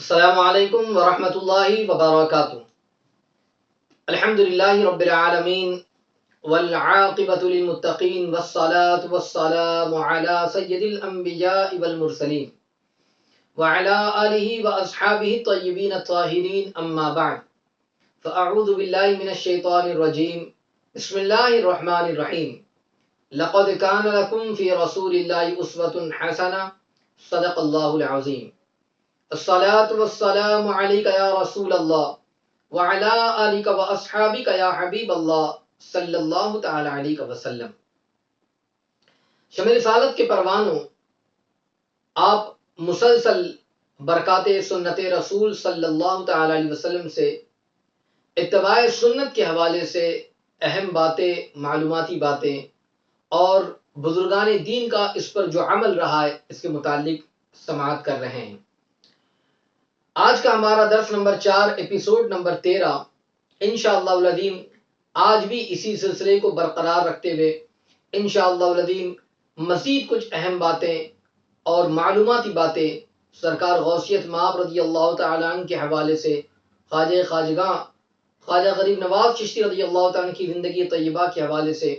السلام علیکم ورحمۃ اللہ وبرکاتہ۔ الحمدللہ رب العالمین والعاقبۃ للمتقین والصلاة والسلام علی سید الانبیاء والمرسلین وعلی آلہ واصحابہ الطیبین الطاہرین اما بعد فاعوذ باللہ من الشیطان الرجیم بسم اللہ الرحمن الرحیم لقد کان لکم فی رسول اللہ اسوۃ حسنہ صدق اللہ العظیم۔ الصلاة والسلام علیک یا رسول اللہ وعلا آلک واصحابک یا حبیب اللہ صلی اللہ تعالی علیہ وسلم۔ شمع رسالت کے پروانوں، آپ مسلسل برکات سنت رسول صلی اللہ تعالی علیہ وسلم سے اتباع سنت کے حوالے سے اہم باتیں، معلوماتی باتیں اور بزرگان دین کا اس پر جو عمل رہا ہے اس کے متعلق سماعت کر رہے ہیں۔ آج کا ہمارا درس نمبر 4 ایپیسوڈ نمبر 13 انشاءاللہ العظیم آج بھی اسی سلسلے کو برقرار رکھتے ہوئے انشاءاللہ العظیم مزید کچھ اہم باتیں اور معلوماتی باتیں سرکار غوثیت مآب رضی اللہ تعالیٰ عنہ کے حوالے سے خواجہ غریب نواز چشتی رضی اللہ تعالیٰ عنہ کی زندگی طیبہ کے حوالے سے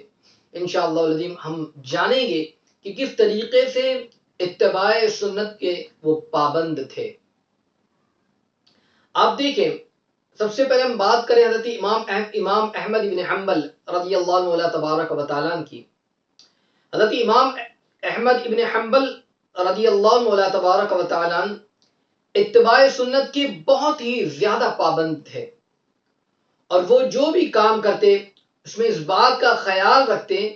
انشاءاللہ العظیم ہم جانیں گے کہ کس طریقے سے اتباع سنت کے وہ پابند تھے۔ آپ دیکھیں، سب سے پہلے ہم بات کریں حضرت امام احمد بن حنبل رضی اللہ عنہ تبارک و تعالیٰ عنہ کی۔ حضرت امام احمد بن حنبل رضی اللہ عنہ تبارک و تعالیٰ عنہ اتباع سنت کے بہت ہی زیادہ پابند تھے، اور وہ جو بھی کام کرتے اس میں اس بات کا خیال رکھتے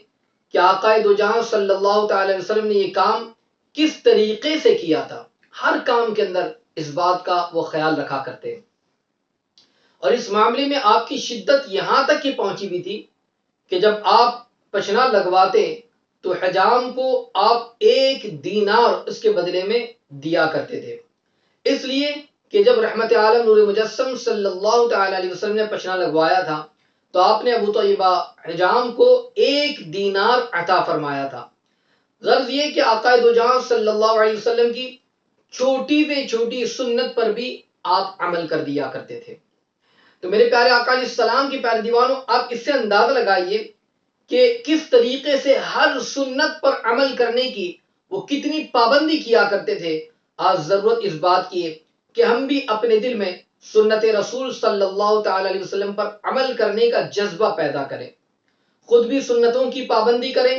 کہ آقا دو جہاں صلی اللہ تعالی وسلم نے یہ کام کس طریقے سے کیا تھا۔ ہر کام کے اندر اس بات کا وہ خیال رکھا کرتے، اور اس معاملے میں آپ کی شدت یہاں تک کی پہنچی بھی تھی کہ جب آپ پچھنا لگواتے تو حجام کو آپ 1 دینار اس کے بدلے میں دیا کرتے تھے، اس لیے کہ جب رحمت عالم نور مجسم صلی اللہ تعالی علیہ وسلم نے پچھنا لگوایا تھا تو آپ نے ابو طیبہ حجام کو 1 دینار عطا فرمایا تھا۔ غرض یہ کہ آقا دو جہاں صلی اللہ علیہ وسلم کی چھوٹی سے چھوٹی سنت پر بھی آپ عمل کر دیا کرتے تھے۔ تو میرے پیارے آقا علیہ السلام کی پیارے دیوانوں، آپ اس سے اندازہ لگائیے کہ کس طریقے سے ہر سنت پر عمل کرنے کی وہ کتنی پابندی کیا کرتے تھے۔ آج ضرورت اس بات کی ہے کہ ہم بھی اپنے دل میں سنت رسول صلی اللہ تعالی علیہ وسلم پر عمل کرنے کا جذبہ پیدا کریں، خود بھی سنتوں کی پابندی کریں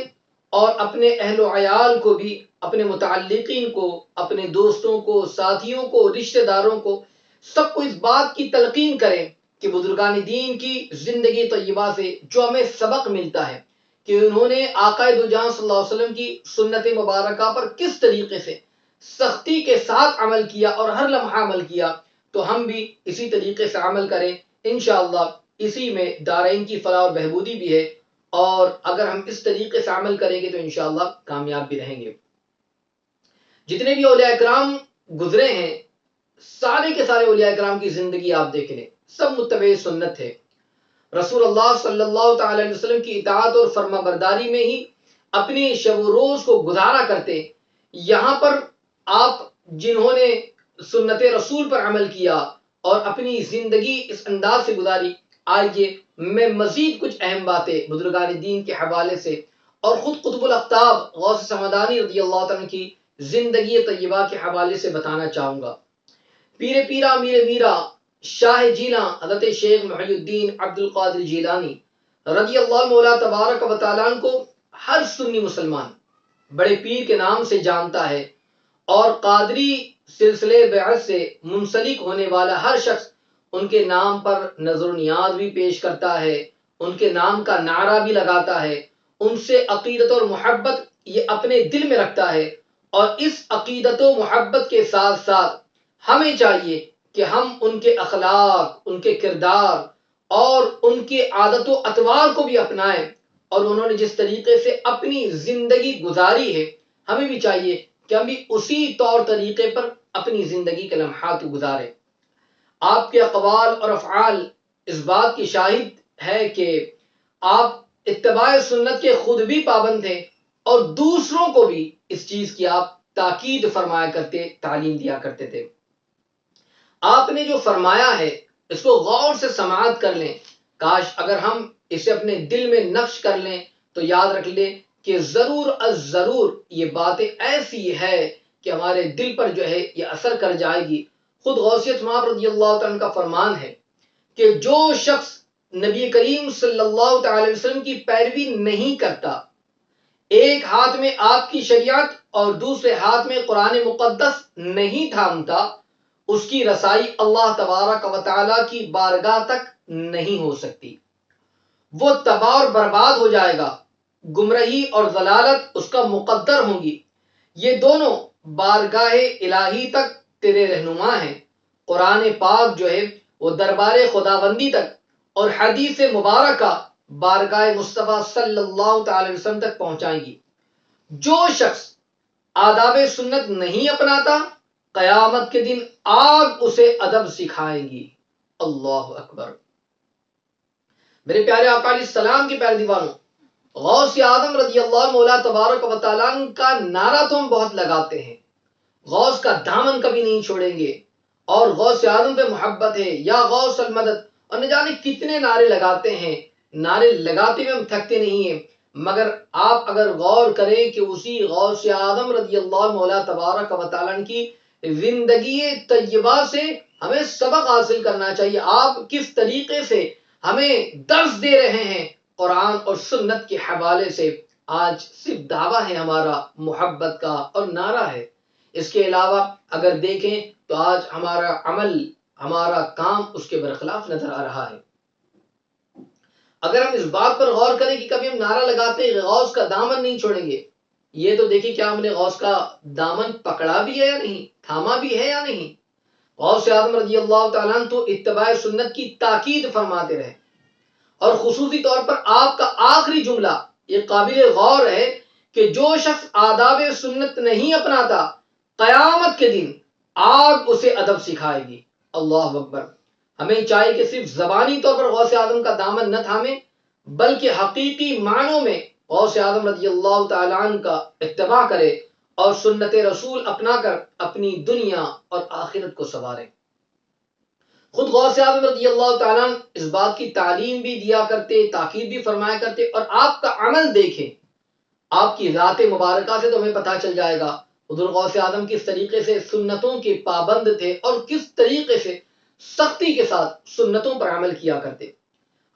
اور اپنے اہل و عیال کو بھی، اپنے متعلقین کو، اپنے دوستوں کو، ساتھیوں کو، رشتہ داروں کو، سب کو اس بات کی تلقین کریں کہ بزرگان دین کی زندگی طیبہ سے جو ہمیں سبق ملتا ہے کہ انہوں نے آقا دو جہاں صلی اللہ علیہ وسلم کی سنت مبارکہ پر کس طریقے سے سختی کے ساتھ عمل کیا اور ہر لمحہ عمل کیا، تو ہم بھی اسی طریقے سے عمل کریں۔ انشاءاللہ اسی میں دارین کی فلاح اور بہبودی بھی ہے، اور اگر ہم اس طریقے سے عمل کریں گے تو انشاءاللہ کامیاب بھی رہیں گے۔ جتنے بھی اولیاء اکرام گزرے ہیں، سارے کے سارے اولیاء اکرام کی زندگی آپ دیکھ لیں، سب متبع سنت تھے۔ رسول اللہ صلی اللہ تعالی علیہ وسلم کی اطاعت اور فرما برداری میں ہی اپنی شب و روز کو گزارا کرتے۔ یہاں پر آپ جنہوں نے سنت رسول پر عمل کیا اور اپنی زندگی اس انداز سے گزاری، آئیے میں مزید کچھ اہم باتیں بزرگان دین کے حوالے سے اور خود قطب الاقطاب غوث سمدانی رضی اللہ عنہ کی زندگی طیبہ کے حوالے سے بتانا چاہوں گا۔ پیر پیرا میر میرا شاہ جینا حضرت شیخ محی الدین عبد القادر جیلانی رضی اللہ عنہ تبارک و تعالیٰ عنہ کو ہر سنی مسلمان بڑے پیر کے نام سے جانتا ہے، اور قادری سلسلے بیعت سے منسلک ہونے والا ہر شخص ان کے نام پر نظر و نیاز بھی پیش کرتا ہے، ان کے نام کا نعرہ بھی لگاتا ہے، ان سے عقیدت اور محبت یہ اپنے دل میں رکھتا ہے، اور اس عقیدت و محبت کے ساتھ ساتھ ہمیں چاہیے کہ ہم ان کے اخلاق، ان کے کردار اور ان کے عادت و اطوار کو بھی اپنائیں، اور انہوں نے جس طریقے سے اپنی زندگی گزاری ہے ہمیں بھی چاہیے کہ ہم بھی اسی طور طریقے پر اپنی زندگی کے لمحات گزاریں۔ آپ کے اقوال اور افعال اس بات کی شاہد ہے کہ آپ اتباع سنت کے خود بھی پابند تھے، اور دوسروں کو بھی اس چیز کی آپ تاکید فرمایا کرتے، تعلیم دیا کرتے تھے۔ آپ نے جو فرمایا ہے اس کو غور سے سماعت کر لیں. کاش اگر ہم اسے اپنے دل میں نقش کر لیں تو یاد رکھ لیں کہ ضرور از ضرور یہ باتیں ایسی ہے کہ ہمارے دل پر جو ہے یہ اثر کر جائے گی. خود غوثیت مآب رضی اللہ تعالیٰ کا فرمان ہے کہ جو شخص نبی کریم صلی اللہ تعالی وسلم کی پیروی نہیں کرتا، ایک ہاتھ میں آپ کی شریعت اور دوسرے ہاتھ میں قرآن مقدس نہیں تھامتا، اس کی رسائی اللہ تبارک و تعالی کی بارگاہ تک نہیں ہو سکتی. وہ تباہ اور برباد ہو جائے گا. گمراہی اور ضلالت اس کا مقدر ہوں گی. یہ دونوں بارگاہ الہی تک تیرے رہنما ہیں. قرآن پاک جو ہے وہ دربار خداوندی تک اور حدیث مبارکہ بارگاہ مصطفیٰ صلی اللہ تعالی وسلم تک پہنچائیں گی. جو شخص آداب سنت نہیں اپناتا، قیامت کے دن آگ اسے ادب سکھائے گی. اللہ اکبر. میرے پیارے آقا علیہ السلام کے پیارے دیوانوں، غوث اعظم رضی اللہ مولا تبارک و تعالیٰ کا نعرہ تو ہم بہت لگاتے ہیں، غوث کا دامن کبھی نہیں چھوڑیں گے، اور غوث اعظم پہ محبت ہے، یا غوث المدد، اور نہ جانے کتنے نعرے لگاتے ہیں. نعرے لگاتے ہوئے ہم تھکتے نہیں ہیں، مگر آپ اگر غور کریں کہ اسی غوث اعظم رضی اللہ مولا تبارک و تعالیٰ کی زندگی طیبہ سے ہمیں سبق حاصل کرنا چاہیے. آپ کس طریقے سے ہمیں درس دے رہے ہیں قرآن اور سنت کے حوالے سے. آج صرف دعویٰ ہے ہمارا محبت کا اور نعرہ ہے. اس کے علاوہ اگر دیکھیں تو آج ہمارا عمل، ہمارا کام اس کے برخلاف نظر آ رہا ہے. اگر ہم اس بات پر غور کریں کہ کبھی ہم نعرہ لگاتے ہیں غوث کا دامن نہیں چھوڑیں گے، یہ تو دیکھیں کیا ہم نے غوث کا دامن پکڑا بھی ہے یا نہیں، تھاما بھی ہے یا نہیں. غوث اعظم رضی اللہ تعالیٰ عنہ تو اتباع سنت کی تاکید فرماتے رہے، اور خصوصی طور پر آپ کا آخری جملہ یہ قابل غور ہے کہ جو شخص آداب سنت نہیں اپناتا، قیامت کے دن آگ اسے ادب سکھائے گی. اللہ اکبر. ہمیں چاہیے کہ صرف زبانی طور پر غوث اعظم کا دامن نہ تھامیں، بلکہ حقیقی معنوں میں غوث اعظم رضی اللہ تعالیٰ عنہ کا اتباع کرے اور سنت رسول اپنا کر اپنی دنیا اور آخرت کو سنوارے. خود غوث اعظم رضی اللہ تعالیٰ عنہ اس بات کی تعلیم بھی دیا کرتے، تاکید بھی فرمایا کرتے، اور آپ کا عمل دیکھیں، آپ کی ذات مبارکہ سے تو ہمیں پتہ چل جائے گا حضور غوث اعظم کس طریقے سے سنتوں کے پابند تھے اور کس طریقے سے سختی کے ساتھ سنتوں پر عمل کیا کرتے.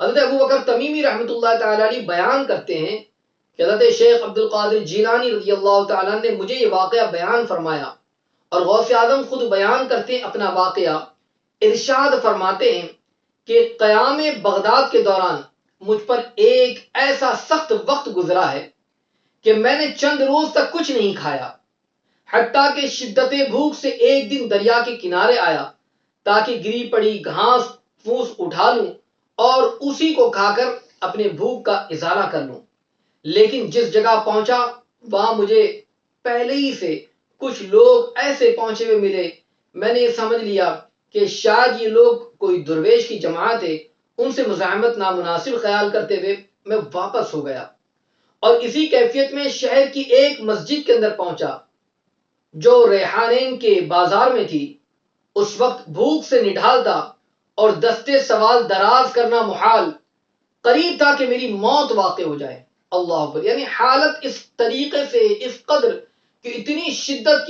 حضرت ابو بکر تمیمی رحمۃ اللہ تعالی علیہ بیان کرتے ہیں کہ حضرت شیخ عبد القادر جیلانی رضی اللہ تعالیٰ نے مجھے یہ واقعہ بیان فرمایا، اور غوث اعظم خود بیان کرتے ہیں اپنا واقعہ. ارشاد فرماتے ہیں کہ قیام بغداد کے دوران مجھ پر ایک ایسا سخت وقت گزرا ہے کہ میں نے چند روز تک کچھ نہیں کھایا، حتیٰ کہ شدت بھوک سے ایک دن دریا کے کنارے آیا تاکہ گری پڑی گھاس پھوس اٹھا لوں اور اسی کو کھا کر اپنے بھوک کا ازالہ کر لوں. لیکن جس جگہ پہنچا وہاں مجھے پہلے ہی سے کچھ لوگ ایسے پہنچے ہوئے ملے. میں نے یہ سمجھ لیا کہ شاید یہ لوگ کوئی درویش کی جماعت ہے. ان سے مزاحمت نامناسب خیال کرتے ہوئے میں واپس ہو گیا، اور اسی کیفیت میں شہر کی ایک مسجد کے اندر پہنچا جو ریحانین کے بازار میں تھی. اس وقت بھوک سے نڈھال تھا اور دستے سوال دراز کرنا محال. قریب تھا کہ میری موت واقع ہو جائے. اللہ اکبر. یعنی حالت اس طریقے سے، اس قدر کہ اتنی شدت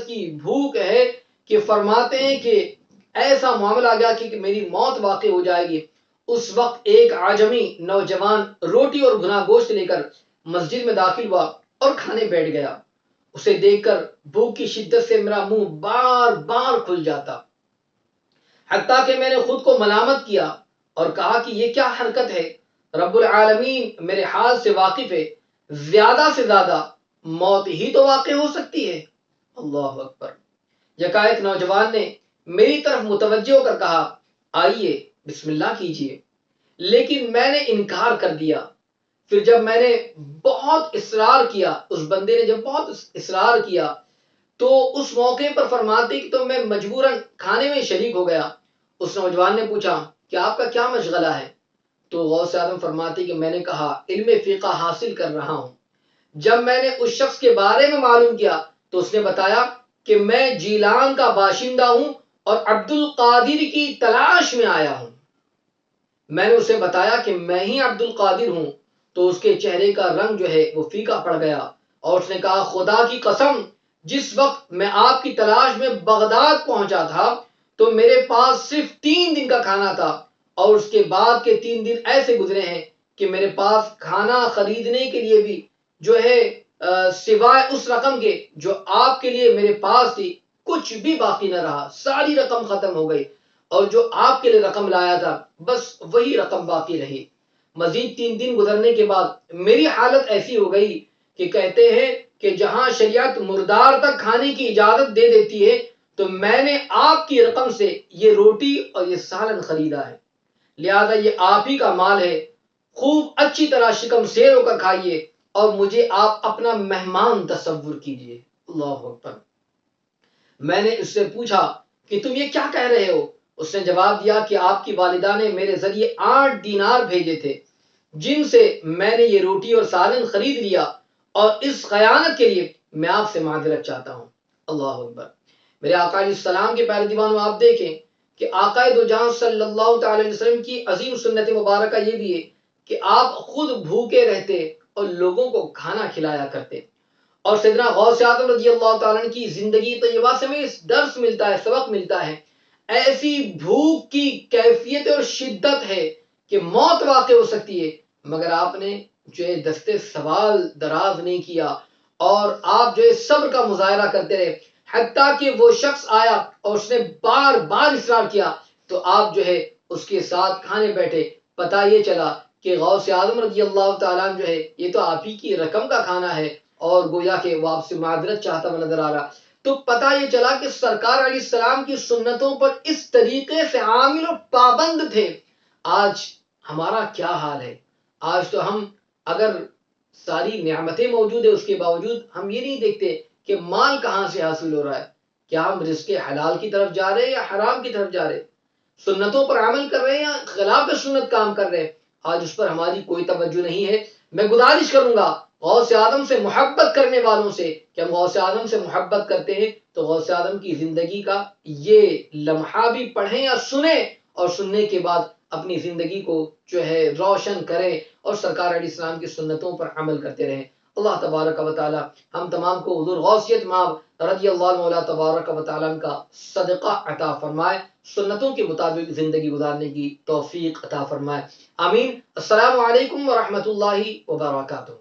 کی بھوک ہے کہ فرماتے ہیں کہ ایسا معاملہ آ گیا کہ میری موت واقع ہو جائے گی. اس وقت ایک عجمی نوجوان روٹی اور بھنا گوشت لے کر مسجد میں داخل ہوا اور کھانے بیٹھ گیا. اسے دیکھ کر بھوک کی شدت سے میرا منہ بار بار کھل جاتا، حتیٰ کہ میں نے خود کو ملامت کیا اور کہا کہ یہ کیا حرکت ہے. رب العالمین میرے حال سے واقف ہے، زیادہ سے زیادہ موت ہی تو واقع ہو سکتی ہے. اللہ اکبر. یکایک نوجوان نے میری طرف متوجہ ہو کر کہا آئیے بسم اللہ کیجئے، لیکن میں نے انکار کر دیا. پھر جب میں نے بہت اصرار کیا، اس بندے نے جب بہت اصرار کیا تو اس موقع پر فرماتے کہ تو میں مجبوراً کھانے میں شریک ہو گیا. اس نوجوان نے پوچھا کہ آپ کا کیا مشغلہ ہے؟ تو غوث اعظم فرماتے کہ میں نے کہا علم فقہ حاصل کر رہا ہوں. جب میں نے اس شخص کے بارے میں معلوم کیا تو اس نے بتایا کہ میں جیلان کا باشندہ ہوں اور عبد القادر کی تلاش میں آیا ہوں۔ میں نے اسے بتایا کہ میں ہی عبد القادر ہوں، تو اس کے چہرے کا رنگ جو ہے وہ فیکا پڑ گیا، اور اس نے کہا خدا کی قسم، جس وقت میں آپ کی تلاش میں بغداد پہنچا تھا تو میرے پاس صرف 3 دن کا کھانا تھا، اور اس کے بعد کے 3 دن ایسے گزرے ہیں کہ میرے پاس کھانا خریدنے کے لیے بھی جو ہے سوائے اس رقم کے جو آپ کے لیے میرے پاس تھی کچھ بھی باقی نہ رہا، ساری رقم ختم ہو گئی، اور جو آپ کے لیے رقم لایا تھا بس وہی رقم باقی رہی۔ مزید 3 دن گزرنے کے بعد میری حالت ایسی ہو گئی کہ کہتے ہیں کہ جہاں شریعت مردار تک کھانے کی اجازت دے دیتی ہے تو میں نے آپ کی رقم سے یہ روٹی اور یہ سالن خریدا ہے، لہذا یہ آپ ہی کا مال ہے، خوب اچھی طرح شکم سیر ہو کر کھائیے اور مجھے آپ اپنا مہمان تصور کیجئے۔ اللہ اکبر۔ میں نے اس سے پوچھا کہ تم یہ کیا کہہ رہے ہو؟ اس نے جواب دیا کہ آپ کی والدہ نے میرے ذریعے 8 دینار بھیجے تھے، جن سے میں نے یہ روٹی اور سالن خرید لیا، اور اس خیانت کے لیے میں آپ سے معذرت چاہتا ہوں۔ اللہ اکبر۔ میرے آقا علیہ السلام کے پیارے دیوانوں، آپ دیکھیں کہ آقا دو جہاں صلی اللہ تعالی علیہ وسلم کی عظیم سنت مبارکہ یہ بھی ہے کہ آپ خود بھوکے رہتے اور لوگوں کو کھانا کھلایا کرتے۔ اور سیدنا غوث اعظم رضی اللہ تعالیٰ عنہ کی زندگی طیبہ سے ہمیں درس ملتا ہے، سبق ملتا ہے۔ ایسی بھوک کی کیفیت اور شدت ہے کہ موت واقع ہو سکتی ہے، مگر آپ نے جو ہے دستے سوال دراز نہیں کیا، اور آپ جو ہے صبر کا مظاہرہ کرتے رہے، حتیٰ کہ وہ شخص آیا اور اس نے بار بار اصرار کیا تو آپ جو ہے اس کے ساتھ کھانے بیٹھے۔ پتہ یہ چلا کہ غوث اعظم رضی اللہ تعالیٰ عنہ جو ہے یہ تو آپ ہی کی رقم کا کھانا ہے، اور گویا کہ وہ آپ سے معذرت چاہتا ہوا نظر آ رہا۔ تو پتہ یہ چلا کہ سرکار علیہ السلام کی سنتوں پر اس طریقے سے عامل اور پابند تھے۔ آج ہمارا کیا حال ہے؟ آج تو ہم اگر ساری نعمتیں موجود ہیں اس کے باوجود ہم یہ نہیں دیکھتے کہ مال کہاں سے حاصل ہو رہا ہے، کیا ہم رزق حلال کی طرف جا رہے ہیں یا حرام کی طرف جا رہے ہیں، سنتوں پر عمل کر رہے ہیں یا خلاف سنت کام کر رہے ہیں۔ آج اس پر ہماری کوئی توجہ نہیں ہے۔ میں گزارش کروں گا غوث اعظم سے محبت کرنے والوں سے کہ ہم غوث اعظم سے محبت کرتے ہیں تو غوث اعظم کی زندگی کا یہ لمحہ بھی پڑھیں یا سنیں، اور سننے کے بعد اپنی زندگی کو جو ہے روشن کریں اور سرکار علیہ السلام کی سنتوں پر عمل کرتے رہیں۔ اللہ تبارک و تعالی ہم تمام کو حضور غوثیت مآب رضی اللہ عنہ تبارک و تعالی کا صدقہ عطا فرمائے، سنتوں کے مطابق زندگی گزارنے کی توفیق عطا فرمائے، آمین۔ السلام علیکم ورحمۃ اللہ وبرکاتہ۔